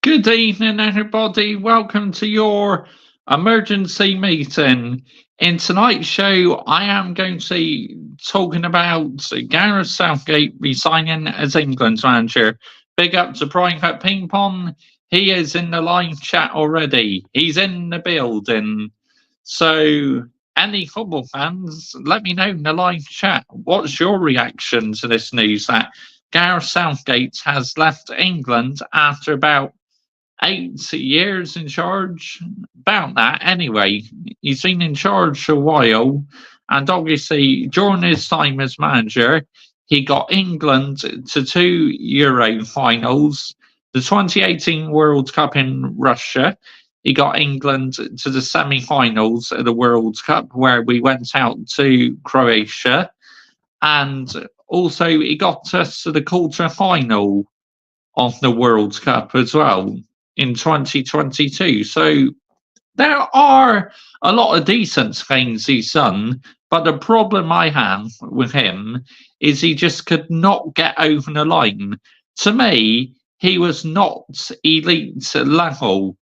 Good evening, everybody. Welcome to your emergency meeting. In tonight's show, I am going to be talking about Gareth Southgate resigning as England's manager. Big up to Private Ping Pong. He is in the live chat already. He's in the building. So, any football fans, let me know in the live chat. What's your reaction to this news that Gareth Southgate has left England after about 8 years in charge? About that, anyway. He's been in charge for a while, and obviously, during his time as manager, he got England to two Euro finals, the 2018 World Cup in Russia. He got England to the semi finals of the World Cup, where we went out to Croatia, and also he got us to the quarter final of the World Cup as well in 2022. So there are a lot of decent things he's done, but the problem I have with him is he just could not get over the line. To me, he was not elite level.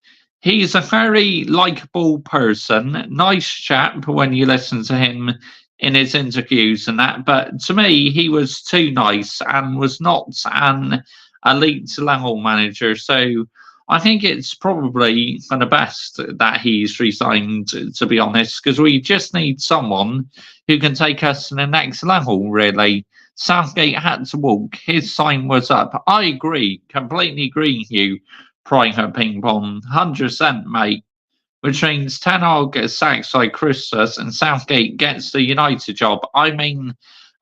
He's a very likable person, nice chap when you listen to him in his interviews and that, but to me, he was too nice and was not an elite level manager. So I think it's probably for the best that he's resigned, to be honest, because we just need someone who can take us to the next level, really. Southgate had to walk. His time was up. I agree, completely agree with you, Private Ping Pong. 100%, mate. Which means Ten Hag gets sacked by Christmas and Southgate gets the United job. I mean,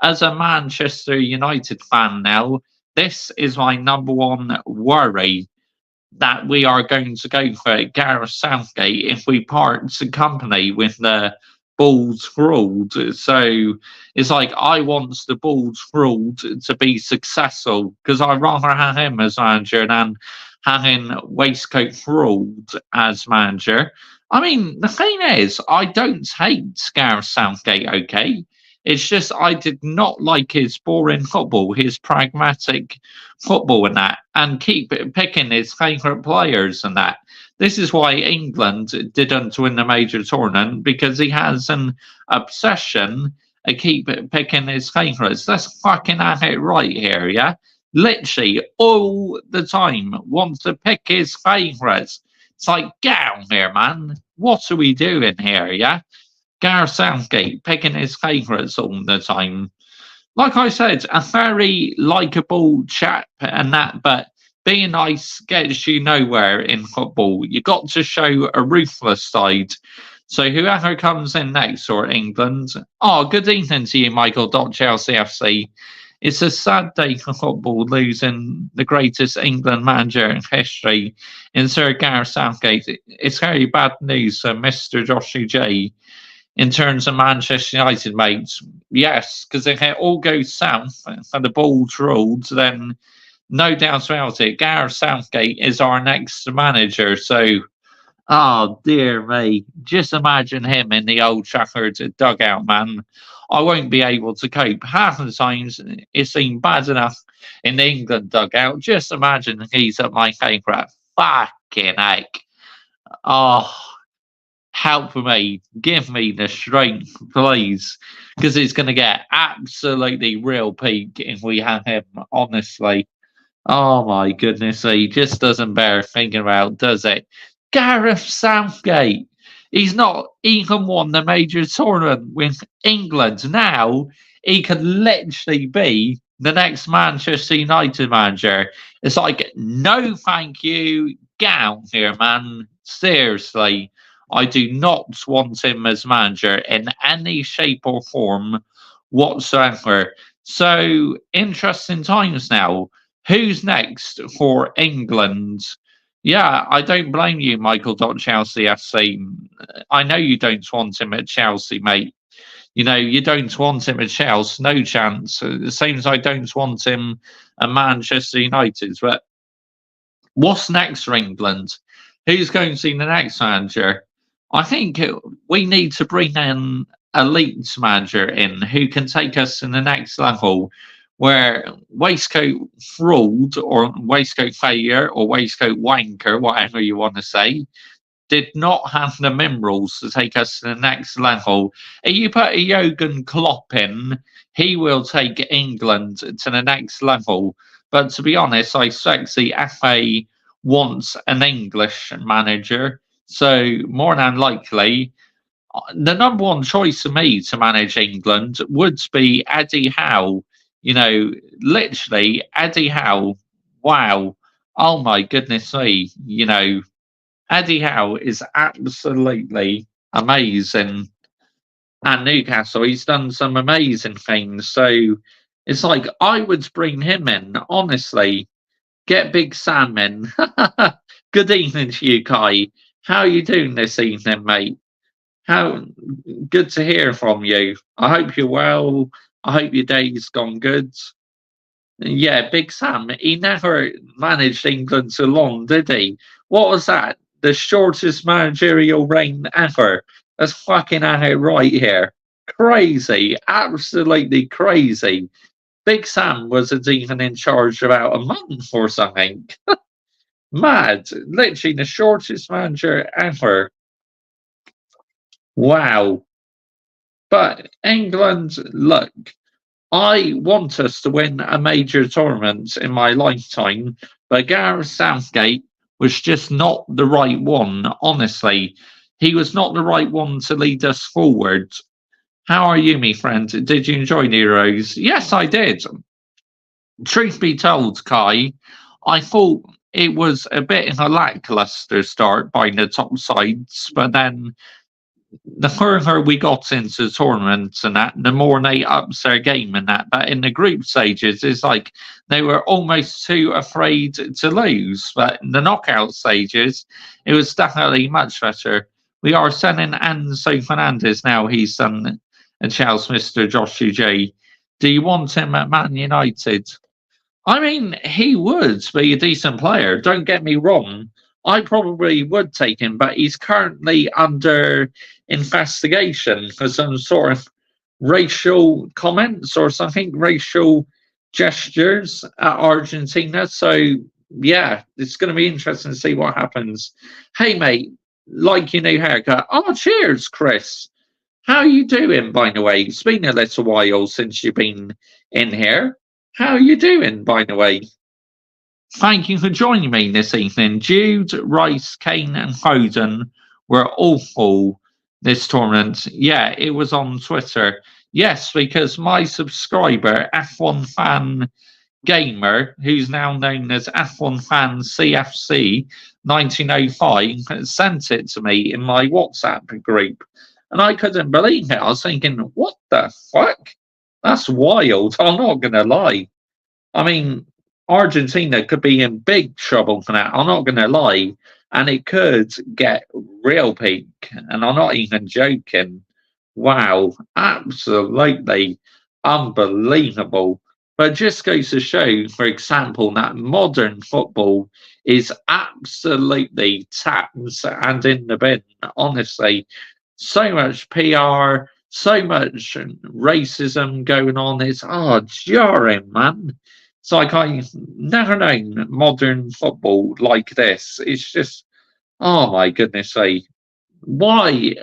as a Manchester United fan now, this is my number one worry, that we are going to go for Gareth Southgate if we part company with the balls ruled. So it's like I want the balls ruled to be successful, because I'd rather have him as manager than having waistcoat ruled as manager. I mean, the thing is, I don't hate Gareth Southgate, okay? It's just I did not like his boring football, his pragmatic football and that, and keep picking his favourite players and that. This is why England didn't win the major tournament, because he has an obsession to keep picking his favourites. Let's fucking have it right here, yeah? Literally all the time wants to pick his favourites. It's like, get out here, man. What are we doing here, yeah? Gareth Southgate picking his favourites all the time. Like I said, a very likable chap and that, but being nice gets you nowhere in football. You got to show a ruthless side. So whoever comes in next for England. Oh, good evening to you, Michael. Chelsea FC. It's a sad day for football, losing the greatest England manager in history in Sir Gareth Southgate. It's very bad news for Mr. Joshua J. In terms of Manchester United, mates. Yes, because if it all goes south and the ball's ruled, then no doubt about it, Gareth Southgate is our next manager. So, oh dear me, just imagine him in the old Trafford dugout, man. I won't be able to cope. Half of the times it seemed bad enough in the England dugout. Just imagine he's at my favourite. Fucking heck. Oh, help me. Give me the strength, please. Because it's going to get absolutely real peak if we have him, honestly. Oh my goodness, he just doesn't bear thinking about, does it? Gareth Southgate. He's not even won the major tournament with England. Now he could literally be the next Manchester United manager. It's like, no, thank you. Get out here, man. Seriously, I do not want him as manager in any shape or form whatsoever. So, interesting times now. Who's next for England? Yeah, I don't blame you, Michael. Chelsea FC. I know you don't want him at Chelsea, mate. You know, you don't want him at Chelsea, no chance. The same as I don't want him at Manchester United. But what's next for England? Who's going to be the next manager? I think we need to bring an elite manager in who can take us to the next level. where waistcoat fraud or waistcoat failure or waistcoat wanker, whatever you want to say, did not have the minerals to take us to the next level. If you put a Jurgen Klopp in, he will take England to the next level. But to be honest, I suspect the FA wants an English manager. So more than likely, the number one choice for me to manage England would be Eddie Howe. You know, literally Eddie Howe. Wow. Oh my goodness me. You know, Eddie Howe is absolutely amazing at Newcastle. He's done some amazing things. So it's like I would bring him in, honestly. Get Big Sam in. Good evening to you, Kai. How are you doing this evening, mate? How good to hear from you. I hope you're well. I hope your day's gone good. Yeah, Big Sam, he never managed England so long, did he? What was that? The shortest managerial reign ever. That's fucking at it right here. Crazy. Absolutely crazy. Big Sam wasn't even in charge about a month or something. Mad. Literally the shortest manager ever. Wow. But England, look, I want us to win a major tournament in my lifetime, but Gareth Southgate was just not the right one, honestly. He was not the right one to lead us forward. How are you, me friend? Did you enjoy Nero's? Yes, I did. Truth be told, Kai, I thought it was a bit of a lackluster start by the top sides, but then the further we got into the tournaments and that, the more they ups their game and that. But in the group stages, it's like they were almost too afraid to lose. But in the knockout stages, it was definitely much better. We are sending Enzo Fernandez now. He's done a Chelsea, Mr. Josh J. Do you want him at Man United? I mean, he would be a decent player. Don't get me wrong. I probably would take him, but he's currently under investigation for some sort of racial comments or something, racial gestures at Argentina. So, yeah, it's going to be interesting to see what happens. Hey, mate, like your new haircut. Oh, cheers, Chris. How are you doing, by the way? It's been a little while since you've been in here. How are you doing, by the way? Thank you for joining me this evening. Jude, Rice, Kane, and Foden were awful this tournament. Yeah, it was on Twitter. Yes, because my subscriber, F1 Fan Gamer, who's now known as F1 Fan CFC 1905, sent it to me in my WhatsApp group. And I couldn't believe it. I was thinking, what the fuck? That's wild. I'm not going to lie. I mean, Argentina could be in big trouble for that. I'm not going to lie. And it could get real peak. And I'm not even joking. Wow. Absolutely unbelievable. But just goes to show, for example, that modern football is absolutely tapped and in the bin. Honestly, so much PR, so much racism going on. It's jarring, man. It's like I've never known modern football like this. It's just, oh my goodness sake. Why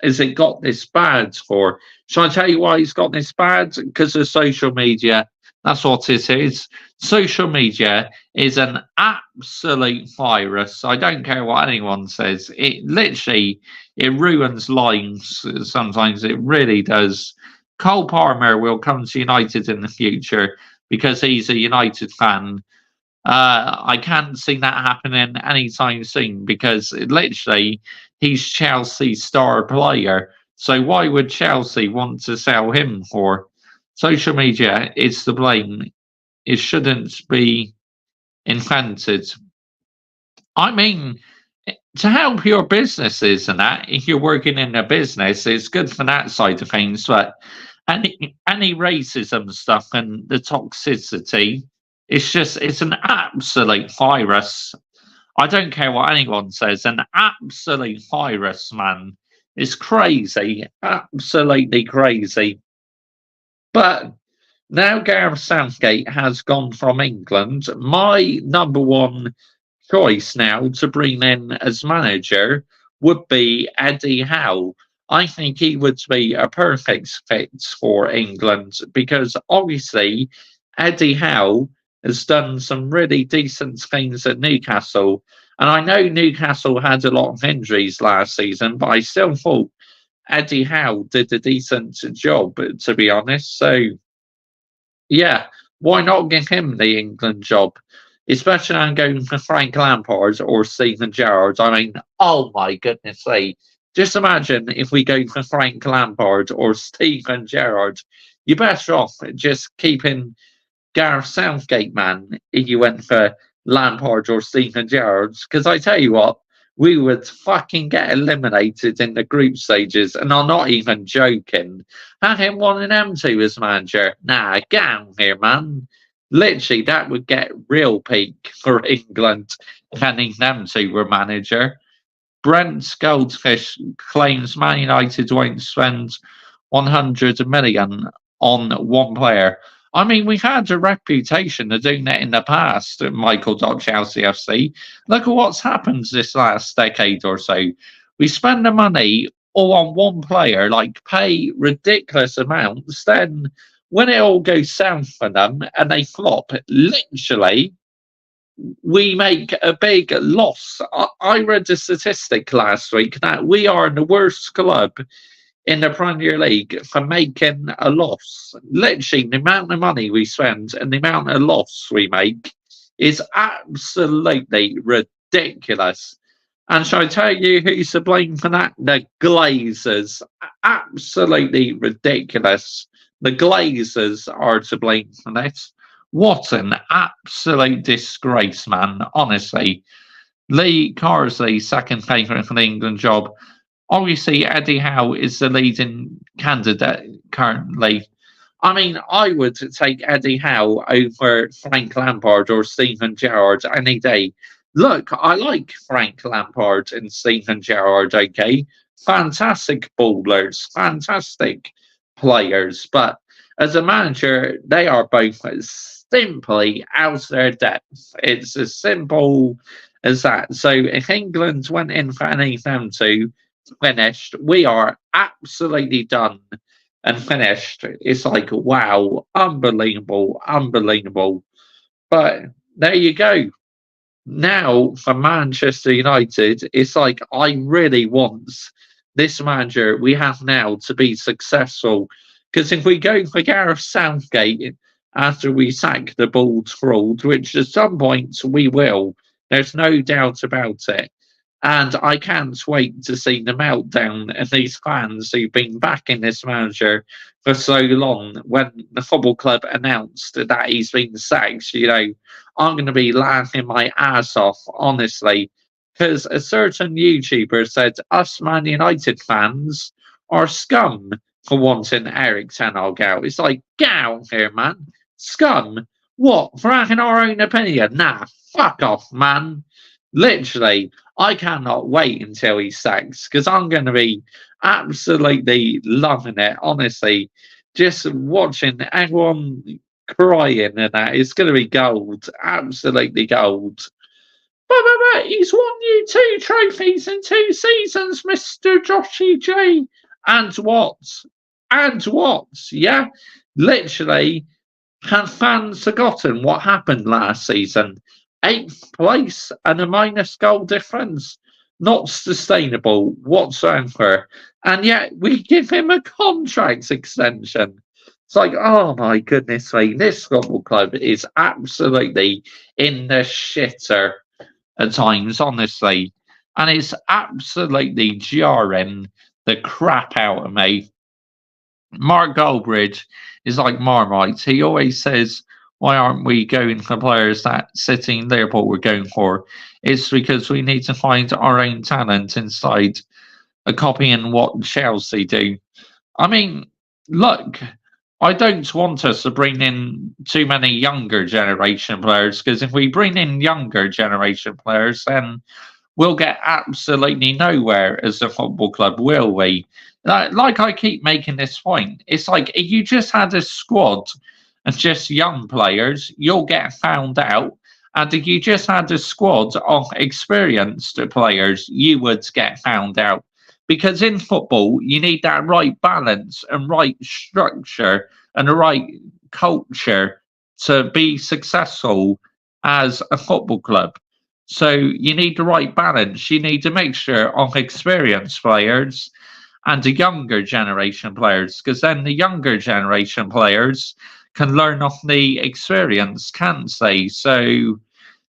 has it got this bad for? Shall I tell you why it's got this bad? Because of social media. That's what it is. Social media is an absolute virus. I don't care what anyone says. It literally, it ruins lives. Sometimes it really does. Cole Palmer will come to United in the future because he's a United fan. I can't see that happening anytime soon because literally he's Chelsea's star player. So why would Chelsea want to sell him for? Social media is to blame. It shouldn't be invented. I mean, to help your businesses and that, if you're working in a business, it's good for that side of things. But any racism stuff and the toxicity, it's an absolute virus. I don't care what anyone says, an absolute virus, man. It's crazy, absolutely crazy. But Now Gareth Southgate has gone from England. My number one choice now to bring in as manager would be Eddie Howe. I think he would be a perfect fit for England because obviously Eddie Howe has done some really decent things at Newcastle. And I know Newcastle had a lot of injuries last season, but I still thought Eddie Howe did a decent job, to be honest. So yeah, why not give him the England job? Especially I'm going for Frank Lampard or Steven Gerrard. I mean, oh my goodness sake. Just imagine if we go for Frank Lampard or Steven Gerrard. You're better off just keeping Gareth Southgate, man, if you went for Lampard or Steven Gerrard. Because I tell you what, we would fucking get eliminated in the group stages. And I'm not even joking. Have him one and M2 as manager. Nah, get out here, man. Literally, that would get real peak for England having them two were manager. Brent Goldfish claims Man United won't spend 100 million on one player. I mean, we've had a reputation of doing that in the past at Michael.Chelsea FC. Look at what's happened this last decade or so. We spend the money all on one player, like pay ridiculous amounts, then when it all goes south for them and they flop, literally, we make a big loss. I read a statistic last week that we are the worst club in the Premier League for making a loss. Literally, the amount of money we spend and the amount of loss we make is absolutely ridiculous. And shall I tell you who's to blame for that? The Glazers. Absolutely ridiculous. The Glazers are to blame for this. What an absolute disgrace, man. Honestly. Lee Carsley, second favourite for the England job. Obviously, Eddie Howe is the leading candidate currently. I mean, I would take Eddie Howe over Frank Lampard or Steven Gerrard any day. Look, I like Frank Lampard and Steven Gerrard, okay? Fantastic bowlers, fantastic players, but as a manager, they are both simply out of their depth. It's as simple as that. So if England went in for any of them two, finished, we are absolutely done and finished. It's like, wow, unbelievable, unbelievable. But there you go. Now for Manchester United, it's like I really want this manager we have now to be successful. Because if we go for Gareth Southgate after we sack the bald fraud, which at some point we will, there's no doubt about it. And I can't wait to see the meltdown of these fans who've been backing this manager for so long. When the football club announced that he's been sacked, I'm going to be laughing my ass off, honestly. Because a certain YouTuber said us Man United fans are scum for wanting Eric Ten Hag out. It's like, get out here, man. Scum? What? For having our own opinion? Nah, fuck off, man. Literally, I cannot wait until he sacks because I'm going to be absolutely loving it. Honestly, just watching everyone crying and that, it's going to be gold. Absolutely gold. But he's won you 2 trophies in 2 seasons, Mr. Joshy J. And what? And what? Yeah, literally, have fans forgotten what happened last season? 8th place and a minus goal difference. Not sustainable whatsoever. And yet we give him a contract extension. It's like, oh my goodness me, this football club is absolutely in the shitter at times, honestly. And it's absolutely jarring the crap out of me. Mark Goldbridge is like Marmite. He always says, why aren't we going for players that City and Liverpool were going for? It's because we need to find our own talent inside copying what Chelsea do. I mean, look, I don't want us to bring in too many younger generation players because if we bring in younger generation players, then we'll get absolutely nowhere as a football club, will we? Like I keep making this point, it's like if you just had a squad and just young players, you'll get found out. And if you just had a squad of experienced players, you would get found out. Because in football, you need that right balance and right structure and the right culture to be successful as a football club. So you need the right balance. You need a mixture of experienced players and the younger generation players, because then the younger generation players can learn off the experience, can't they? So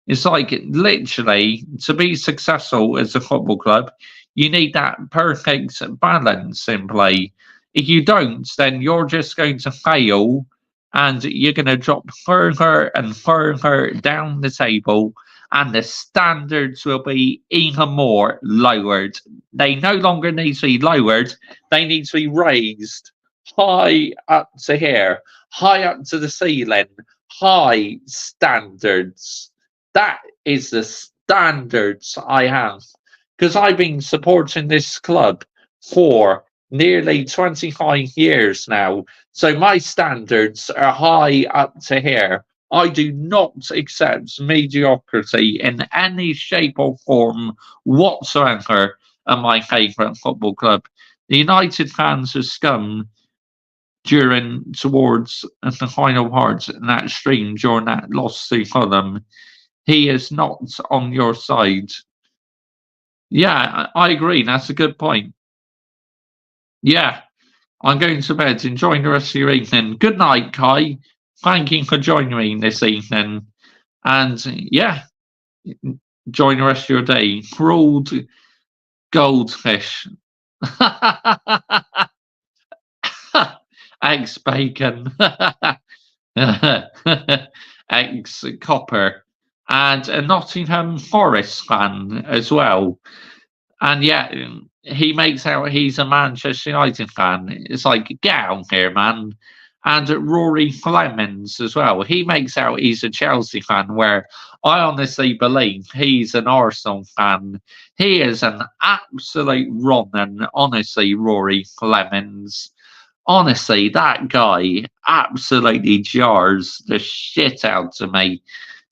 it's like literally to be successful as a football club, you need that perfect balance in play. If you don't, then you're just going to fail and you're going to drop further and further down the table, and the standards will be even more lowered. They no longer need to be lowered, they need to be raised high up to here, high up to the ceiling, high standards. That is the standards I have, because I've been supporting this club for nearly 25 years now. So my standards are high up to here. I do not accept mediocrity in any shape or form whatsoever at my favourite football club. The United fans are scum towards the final part in that stream during that loss to Fulham. He is not on your side. Yeah, I agree. That's a good point. Yeah, I'm going to bed. Enjoy the rest of your evening. Good night, Kai. Thank you for joining me this evening. And yeah, enjoy the rest of your day. Crawled goldfish. Eggs bacon. Eggs copper. And a Nottingham Forest fan as well. And yeah, he makes out he's a Manchester United fan. It's like, get out here, man. And Rory Flemings as well. He makes out he's a Chelsea fan, where I honestly believe he's an Arsenal fan. He is an absolute Ronan, honestly, Rory Flemings. Honestly, that guy absolutely jars the shit out of me.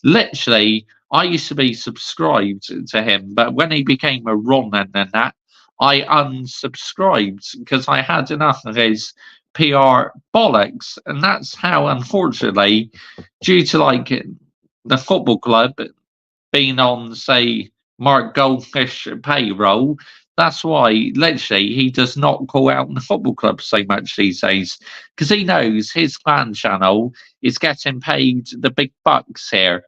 Literally, I used to be subscribed to him, but when he became a Ronan and that, I unsubscribed because I had enough of his PR bollocks. And that's how, unfortunately, due to like the football club being on, say, Mark Goldfish payroll, that's why literally he does not call out the football club so much these days, because he knows his fan channel is getting paid the big bucks here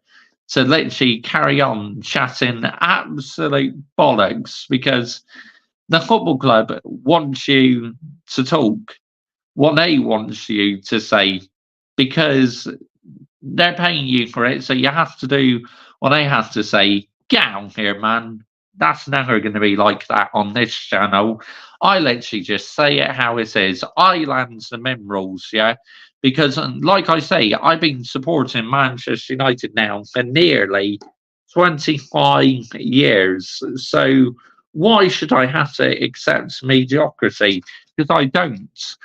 to literally carry on chatting absolute bollocks, because the football club wants you to talk what they want you to say, because they're paying you for it, so you have to do what they have to say. Get out here, man. That's never going to be like that on this channel. I literally just say it how it is. I lands the minerals, yeah? Because, like I say, I've been supporting Manchester United now for nearly 25 years. So why should I have to accept mediocrity? Because I don't.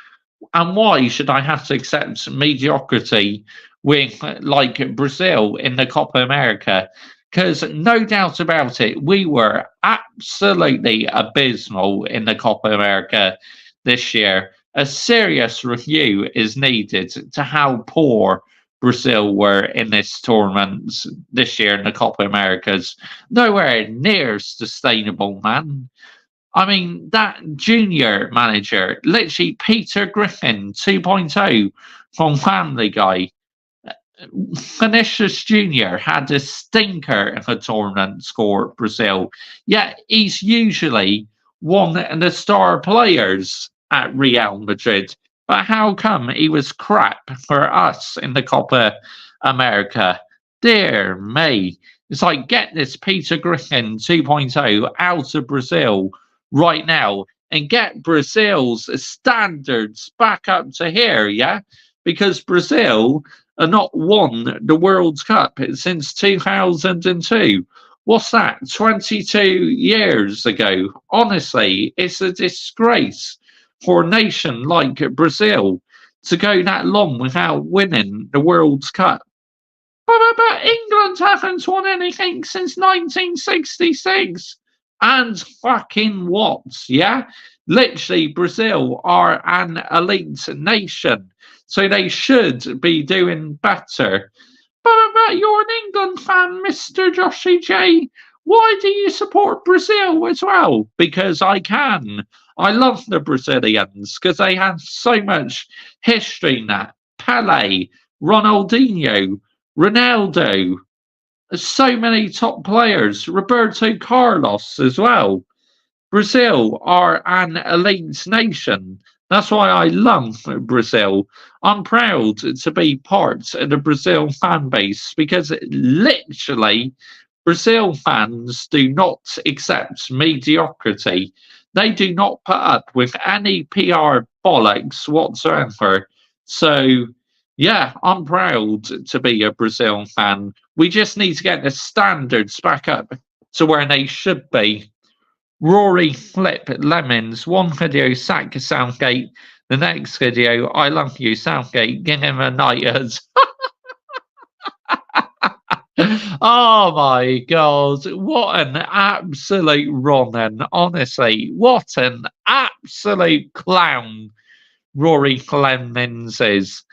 And why should I have to accept mediocrity with, like, Brazil in the Copa America? Because no doubt about it, we were absolutely abysmal in the Copa America this year. A serious review is needed to how poor Brazil were in this tournament this year in the Copa Americas. Nowhere near sustainable, man. I mean, that junior manager, literally Peter Griffin 2.0 from Family Guy. Vinicius Jr. had a stinker in a tournament for Brazil, yet he's usually one of the star players at Real Madrid. But how come he was crap for us in the Copa America? Dear me. It's like, get this Peter Griffin 2.0 out of Brazil right now and get Brazil's standards back up to here, yeah? Because Brazil are not won the World Cup since 2002. What's that? 22 years ago. Honestly, it's a disgrace for a nation like Brazil to go that long without winning the World Cup. But England haven't won anything since 1966. And fucking what? Yeah? Literally, Brazil are an elite nation. So they should be doing better. But you're an England fan, Mr. Joshy J. Why do you support Brazil as well? Because I can. I love the Brazilians because they have so much history in that. Pele, Ronaldinho, Ronaldo, so many top players, Roberto Carlos as well. Brazil are an elite nation. That's why I love Brazil. I'm proud to be part of the Brazil fan base because literally Brazil fans do not accept mediocrity. They do not put up with any PR bollocks whatsoever. So, yeah, I'm proud to be a Brazil fan. We just need to get the standards back up to where they should be. Rory Flip Lemons, one video sack Southgate, the next video, I love you, Southgate, give him a knighthood. Oh my god, what an absolute Ronan, honestly. What an absolute clown Rory Clemens is.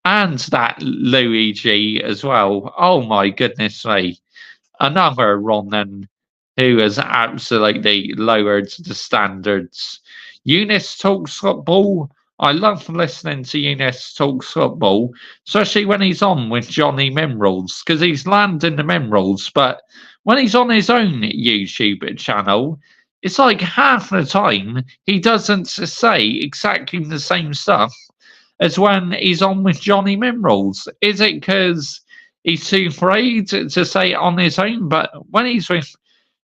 And that Luigi as well. Oh my goodness me. Another Ronan who has absolutely lowered the standards. Eunice talks football. I love listening to Eunice talks football, especially when he's on with Johnny Minerals, because he's landing the minerals. But when he's on his own YouTube channel, it's like half the time he doesn't say exactly the same stuff as when he's on with Johnny Minerals. Is it because he's too afraid to say it on his own? But when he's with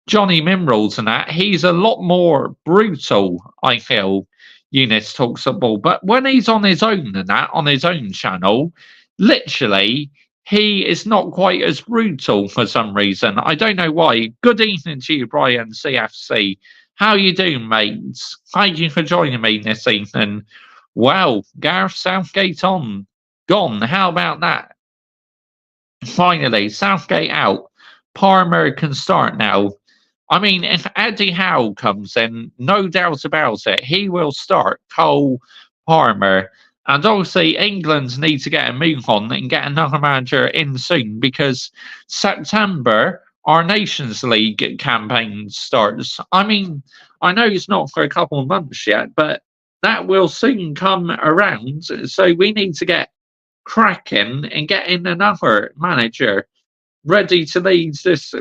Johnny Minerals and that, he's a lot more brutal, I feel. Eunice talks football. But when he's on his own and that, on his own channel, literally, he is not quite as brutal for some reason. I don't know why. Good evening to you, Brian CFC. How you doing, mates? Thank you for joining me this evening. Well, Gareth Southgate on. Gone. How about that? Finally, Southgate out. Palmer can start now. I mean, if Eddie Howe comes in, no doubt about it, he will start Cole Palmer. And obviously, England need to get a move on and get another manager in soon because September, our Nations League campaign starts. I mean, I know it's not for a couple of months yet, but that will soon come around. So we need to get cracking and get in another manager ready to lead this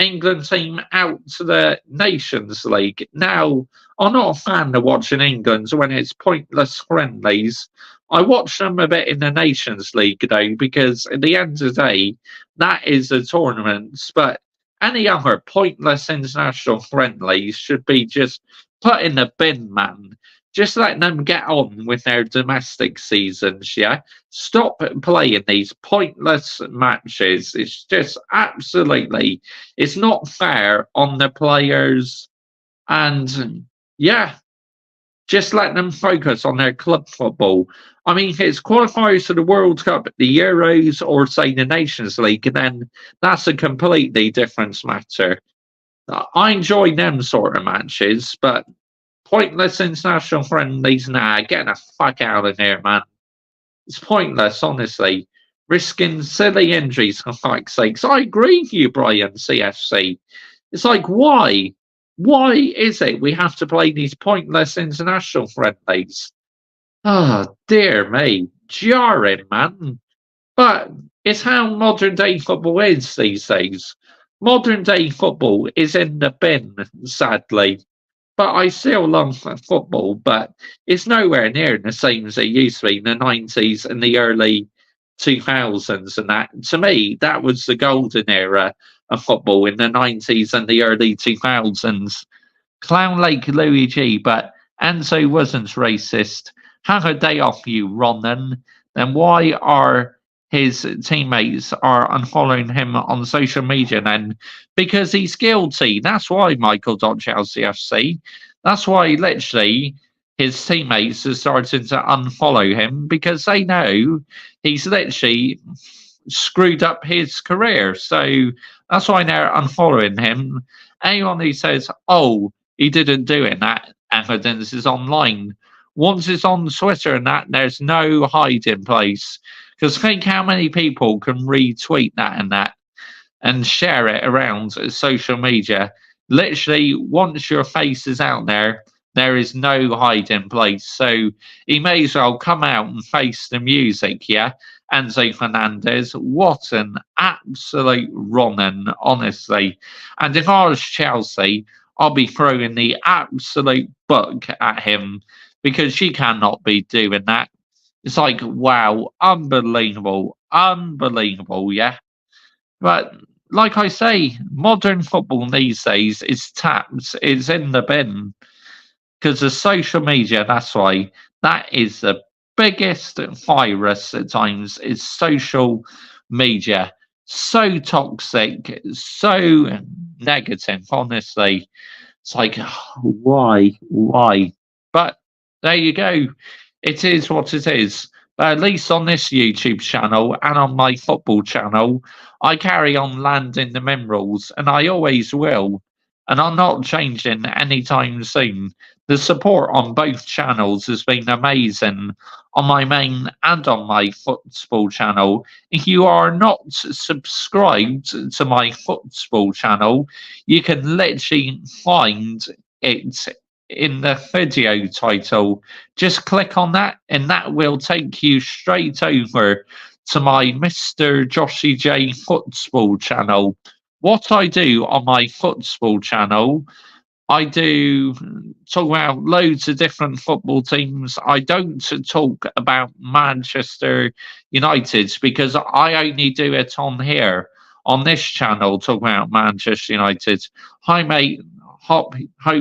England team out to the Nations League. Now, I'm not a fan of watching England when it's pointless friendlies. I watch them a bit in the Nations League, though, because at the end of the day, that is the tournaments. But any other pointless international friendlies should be just put in the bin, man. Just let them get on with their domestic seasons, yeah? Stop playing these pointless matches. It's just absolutely, it's not fair on the players. And yeah, just let them focus on their club football. I mean, it's qualifiers for the World Cup, the Euros, or say the Nations League, and then that's a completely different matter. I enjoy them sort of matches, but pointless international friendlies, nah, get the fuck out of here, man. It's pointless, honestly. Risking silly injuries, for fuck's sakes. I agree with you, Brian, CFC. It's like, why? Why is it we have to play these pointless international friendlies? Oh, dear me. Jarring, man. But it's how modern day football is these days. Modern day football is in the bin, sadly. But I still love football, but it's nowhere near the same as it used to be in the 90s and the early 2000s. And that, to me, that was the golden era of football in the 90s and the early 2000s. Clown Lake Luigi, but Enzo wasn't racist. Have a day off, you Ronan. Then why are his teammates are unfollowing him on social media then? Because he's guilty. That's why, Michael.CFC. That's why, literally, his teammates are starting to unfollow him because they know he's literally screwed up his career. So that's why they're unfollowing him. Anyone who says, "Oh, he didn't do it," that evidence is online. Once it's on Twitter and that, there's no hiding place. Because think how many people can retweet that and share it around social media. Literally, once your face is out there, there is no hiding place. So he may as well come out and face the music, yeah? Enzo Fernandez, what an absolute running, honestly. And if I was Chelsea, I'll be throwing the absolute book at him because she cannot be doing that. It's like, wow, unbelievable, unbelievable, yeah. But like I say, modern football these days is tapped, it's in the bin because of social media. That's why that is the biggest virus at times is social media. So toxic, so negative, honestly. It's like, why? Why? But there you go. It is what it is. But at least on this YouTube channel and on my football channel, I carry on landing the minerals, and I always will. And I'm not changing anytime soon. The support on both channels has been amazing on my main and on my football channel. If you are not subscribed to my football channel, you can literally find it in the video title. Just click on that, and that will take you straight over to my Mr. Joshy J football channel. What I do on my football channel, I do talk about loads of different football teams. I don't talk about Manchester United because I only do it on here, on this channel, talk about Manchester United. Hi, mate. Hope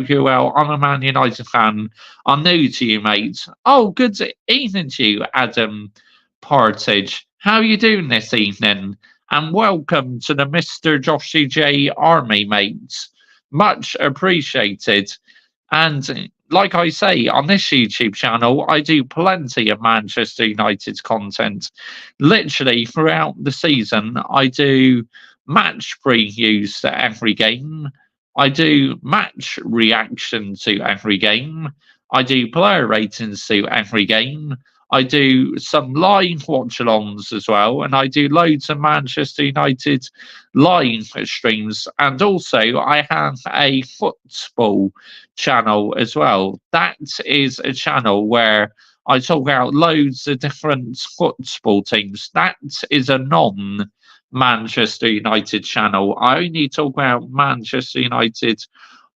you're well. I'm a Man United fan. I'm new to you, mate. Oh, good evening to you, Adam Partridge. How are you doing this evening? And welcome to the Mr. Joshy J Army, mates. Much appreciated. And like I say, on this YouTube channel, I do plenty of Manchester United content. Literally throughout the season, I do match previews to every game. I do match reaction to every game. I do player ratings to every game. I do some live watch alongs as well, and I do loads of Manchester United live streams. And also, I have a football channel as well. That is a channel where I talk about loads of different football teams. That is a non Manchester United channel. I only talk about Manchester United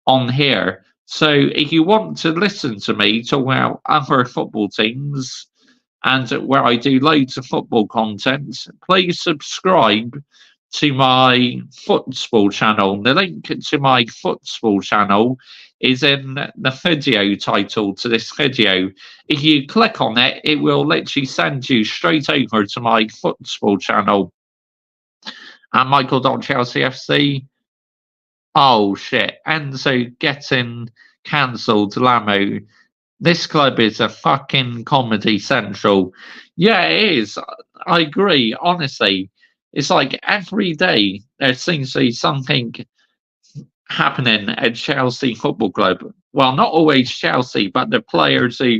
on here. So if you want to listen to me talk about other football teams, and where I do loads of football content, please subscribe to my football channel. The link to my football channel is in the video title to this video. If you click on it, it will literally send you straight over to my football channel. And Michael.ChelseaFC. Oh shit. Enzo getting cancelled, Lamo. This club is a fucking comedy central. Yeah, it is. I agree, honestly. It's like every day there seems to be something happening at Chelsea Football Club. Well, not always Chelsea, but the players who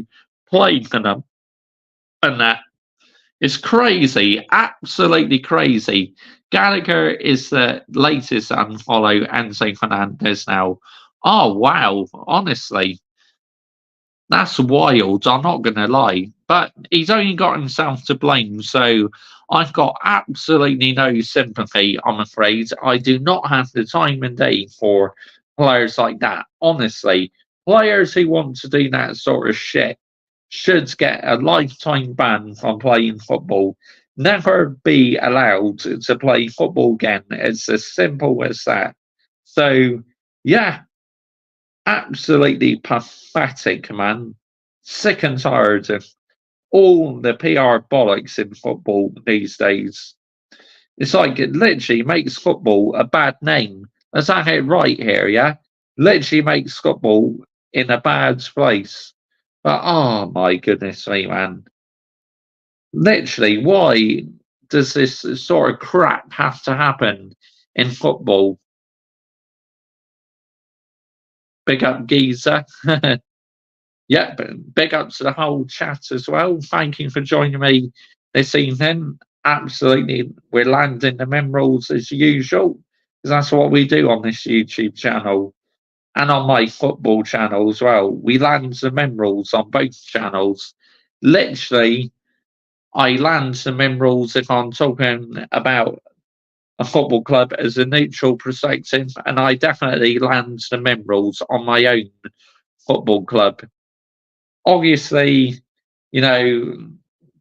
play for them. And that is crazy, absolutely crazy. Gallagher is the latest unfollow Enzo Fernandez now. Oh, wow, honestly. That's wild, I'm not going to lie. But he's only got himself to blame, so I've got absolutely no sympathy, I'm afraid. I do not have the time and day for players like that. Honestly, players who want to do that sort of shit should get a lifetime ban from playing football. Never be allowed to play football again. It's as simple as that. So, yeah, absolutely pathetic, man. Sick and tired of all the PR bollocks in football these days. It's like it literally makes football a bad name. Let's have it right here, yeah? Literally makes football in a bad place. But oh my goodness me, man. Literally, why does this sort of crap have to happen in football? Big up Geezer. Yep, big up to the whole chat as well. Thank you for joining me this evening. Absolutely, we're landing the minerals as usual, because that's what we do on this YouTube channel and on my football channel as well. We land the minerals on both channels. Literally, I land the minerals if I'm talking about a football club as a neutral perspective, and I definitely land the minerals on my own football club. Obviously, you know,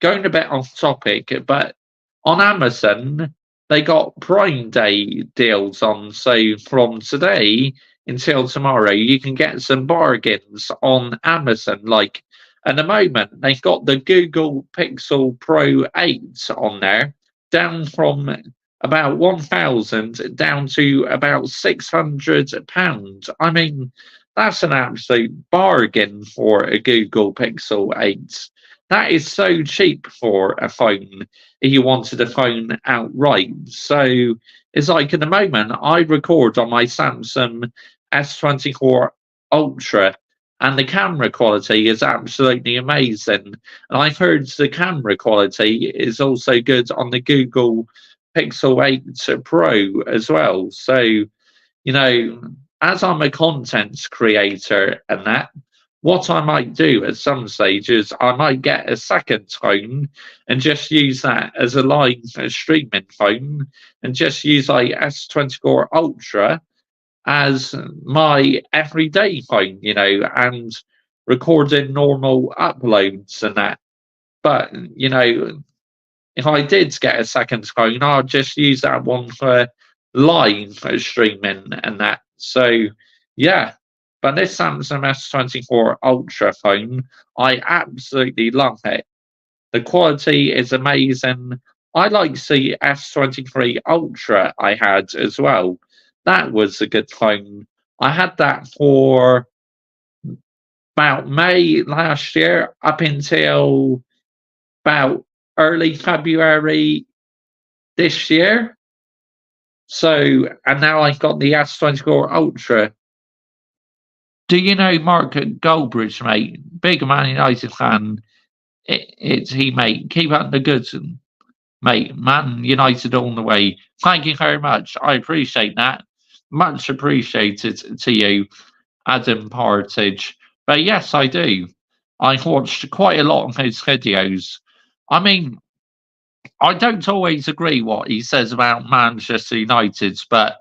going a bit off topic, but on Amazon, they got Prime Day deals on. So from today until tomorrow, you can get some bargains on Amazon. Like at the moment, they've got the Google Pixel Pro 8 on there, down from about 1,000 down to about £600. I mean, that's an absolute bargain for a Google Pixel 8. That is so cheap for a phone if you wanted a phone outright. So it's like at the moment, I record on my Samsung S24 Ultra, and the camera quality is absolutely amazing. And I've heard the camera quality is also good on the Google Pixel 8 Pro as well. So, as I'm a content creator and that, what I might do at some stages, I might get a second phone and just use that as a live streaming phone and just use like S24 Ultra as my everyday phone, and recording normal uploads and that. But, if I did get a second phone, I'd just use that one for live streaming and that. So, yeah. But this Samsung S24 Ultra phone, I absolutely love it. The quality is amazing. I like the S23 Ultra I had as well. That was a good phone. I had that for about May last year up until about early February this year. So, and now I've got the S24 Ultra. Do you know Mark Goldbridge, mate? Big Man United fan. It's he, mate. Keep up the goods, mate. Man United all the way. Thank you very much. I appreciate that. Much appreciated to you, Adam Partridge. But yes, I do. I've watched quite a lot of his videos. I mean, I don't always agree what he says about Manchester United, but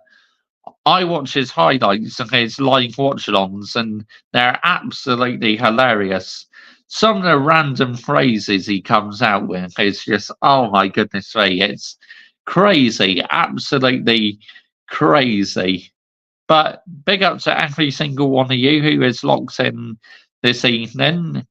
I watch his highlights and his live watch-alongs, and they're absolutely hilarious. Some of the random phrases he comes out with is just, oh my goodness me, it's crazy, absolutely crazy. But big up to every single one of you who is locked in this evening.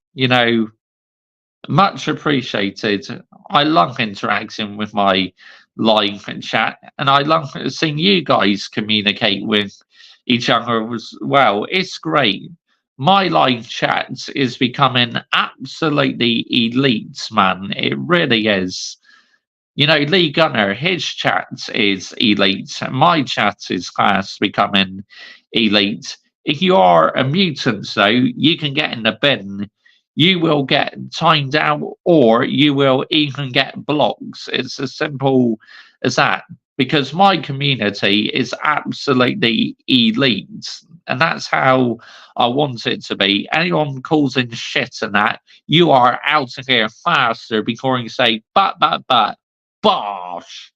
Much appreciated. I love interacting with my live chat, and I love seeing you guys communicate with each other as well. It's great. My live chat is becoming absolutely elite, man. It really is. Lee Gunner, his chat is elite. My chat is fast becoming elite. If you are a mutant, though, you can get in the bin. You will get timed out, or you will even get blocks. It's as simple as that. Because my community is absolutely elite. And that's how I want it to be. Anyone causing shit and that, you are out of here faster before you say, but. Bosh.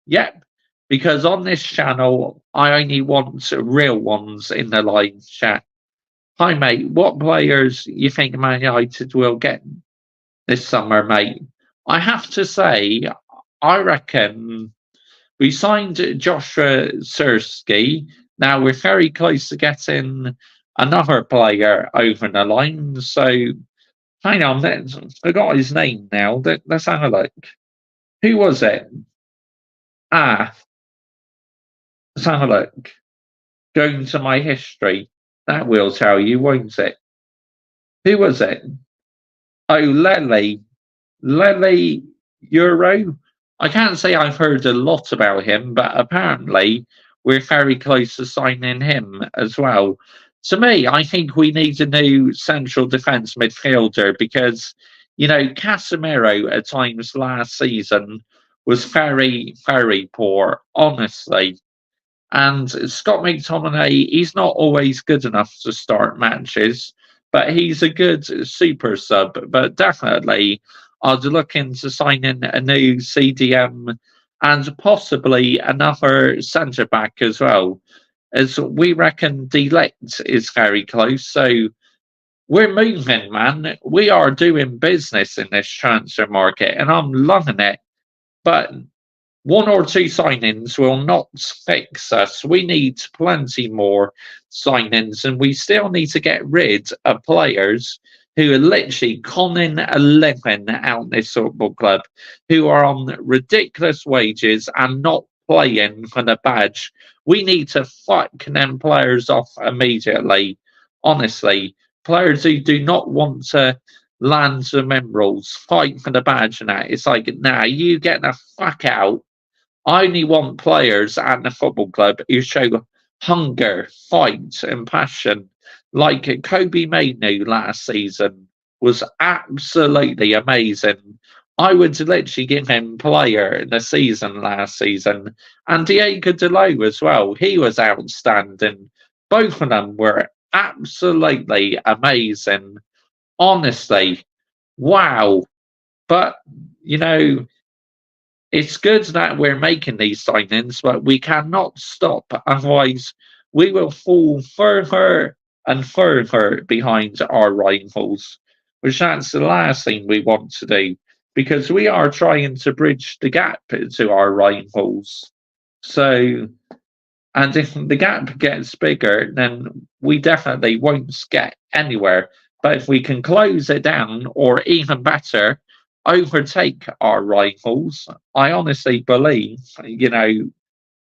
Yep. Because on this channel, I only want real ones in the live chat. Hi, mate. What players you think Man United will get this summer, mate? I have to say, I reckon we signed Joshua Sirski. Now we're very close to getting another player over the line. So, hang on, I forgot his name now. Let's have a look. Who was it? Ah, let's have a look. Going to my history. That will tell you, won't it? Who was it? Oh, Lele Euro. I can't say I've heard a lot about him, but apparently we're very close to signing him as well. To me, I think we need a new central defence midfielder because, Casemiro at times last season was very, very poor, honestly. And Scott McTominay, he's not always good enough to start matches, but he's a good super sub. But definitely, I'd look into signing a new CDM and possibly another centre back as well, as we reckon Delict is very close. So we're moving, man. We are doing business in this transfer market, and I'm loving it. But one or two signings will not fix us. We need plenty more signings, and we still need to get rid of players who are literally conning a living out this football club, who are on ridiculous wages and not playing for the badge. We need to fuck them players off immediately. Honestly, players who do not want to land the minerals, fight for the badge and that. It's like, nah, you get the fuck out. I only want players at the football club who show hunger, fight, and passion. Like Kobe Mainu last season was absolutely amazing. I would literally give him player in the season last season. And Diego Delo as well. He was outstanding. Both of them were absolutely amazing. Honestly, wow. But, you know, it's good that we're making these signings, but we cannot stop. Otherwise, we will fall further and further behind our rivals, which that's the last thing we want to do because we are trying to bridge the gap to our rivals. So, and if the gap gets bigger, then we definitely won't get anywhere. But if we can close it down, or even better, overtake our rivals, I honestly believe,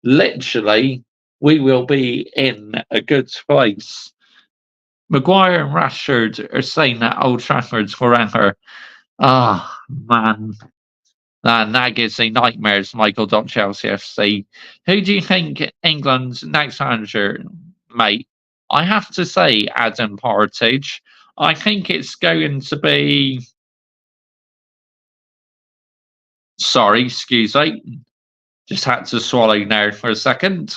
literally, we will be in a good place. Maguire and Rashford are saying that Old Trafford's forever. Ah, man. That gives me nightmares, Michael.Chelsea FC. Who do you think England's next manager, mate? I have to say, Adam Partridge. I think it's going to be. Sorry, excuse me. Just had to swallow there for a second,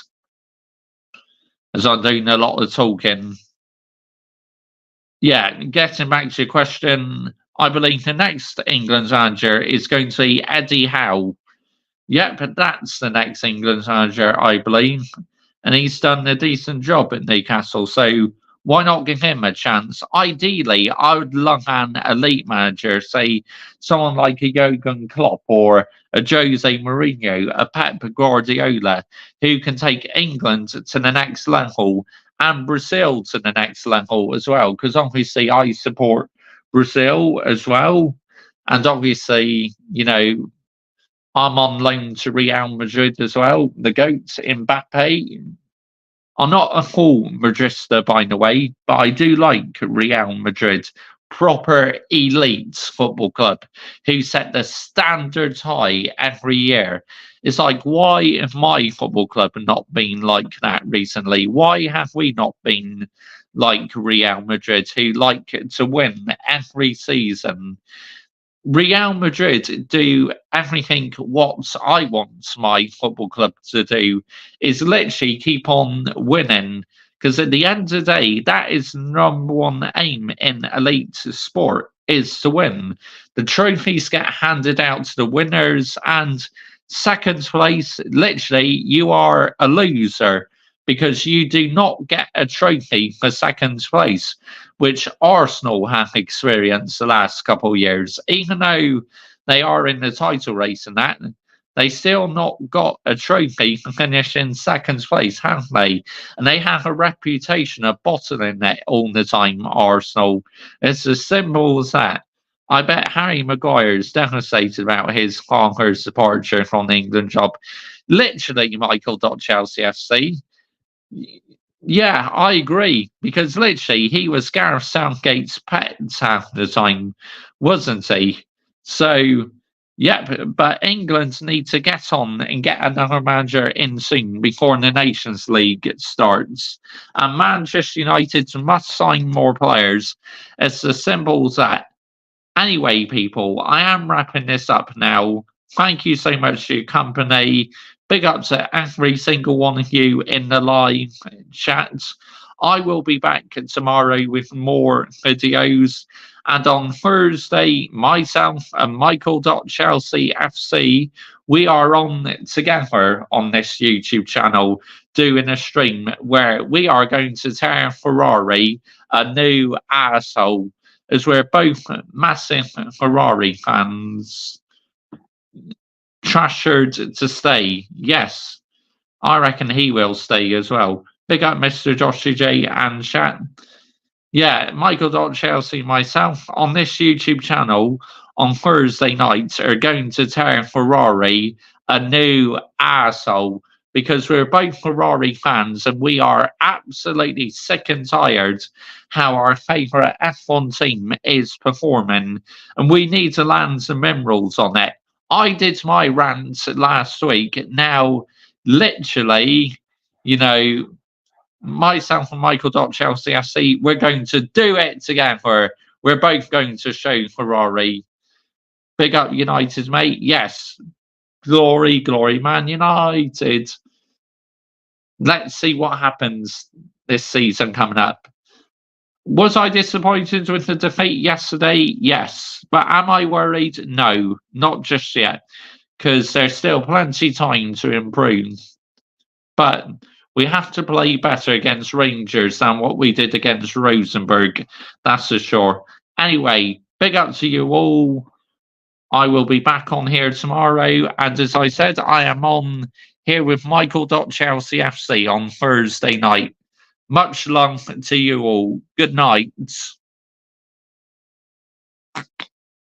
as I'm doing a lot of talking. Yeah, getting back to your question, I believe the next England manager is going to be Eddie Howe. Yep, that's the next England manager, I believe. And he's done a decent job at Newcastle, so why not give him a chance? Ideally, I would love an elite manager, say someone like a Jurgen Klopp or a Jose Mourinho, a Pep Guardiola, who can take England to the next level and Brazil to the next level as well. Because obviously, I support Brazil as well. And obviously, I'm on loan to Real Madrid as well. The GOAT, Mbappe. I'm not a full Madrista, by the way, but I do like Real Madrid. Proper elite football club who set the standards high every year. It's like, why have my football club not been like that recently? Why have we not been like Real Madrid, who like to win every season? Real Madrid do everything what I want my football club to do is literally keep on winning. Because at the end of the day, that is number one aim in elite sport is to win. The trophies get handed out to the winners, and second place, literally, you are a loser because you do not get a trophy for second place, which Arsenal have experienced the last couple of years. Even though they are in the title race and that, they still not got a trophy for finishing second place, have they? And they have a reputation of bottling it all the time, Arsenal. It's as simple as that. I bet Harry Maguire is devastated about his father's departure from the England job. Literally, Michael.Chelsea FC. Yeah, I agree because literally he was Gareth Southgate's pet half the time, wasn't he? So, yeah, but England need to get on and get another manager in soon before the Nations League starts. And Manchester United must sign more players. It's as simple as that. Anyway, people, I am wrapping this up now. Thank you so much for your company. Big up to every single one of you in the live chat. I will be back tomorrow with more videos. And on Thursday, myself and Michael.Chelsea FC, we are on together on this YouTube channel doing a stream where we are going to tear Ferrari a new asshole as we're both massive Ferrari fans. Trashed to stay. Yes, I reckon he will stay as well. Big up Mr. Joshy J and chat. Yeah, Michael.Chelsea, myself on this YouTube channel on Thursday nights are going to tear Ferrari a new asshole because we're both Ferrari fans and we are absolutely sick and tired how our favourite F1 team is performing and we need to land some minerals on it. I did my rant last week. Now, literally, you know, myself and Michael.Chelsea FC, we're going to do it together. We're both going to show Ferrari. Big up United, mate. Yes. Glory, glory, Man United. Let's see what happens this season coming up. Was I disappointed with the defeat yesterday? Yes. But am I worried? No, not just yet. Because there's still plenty time to improve. But we have to play better against Rangers than what we did against Rosenborg. That's for sure. Anyway, big up to you all. I will be back on here tomorrow. And as I said, I am on here with Michael.Chelsea FC on Thursday night. Much love to you all. Good night.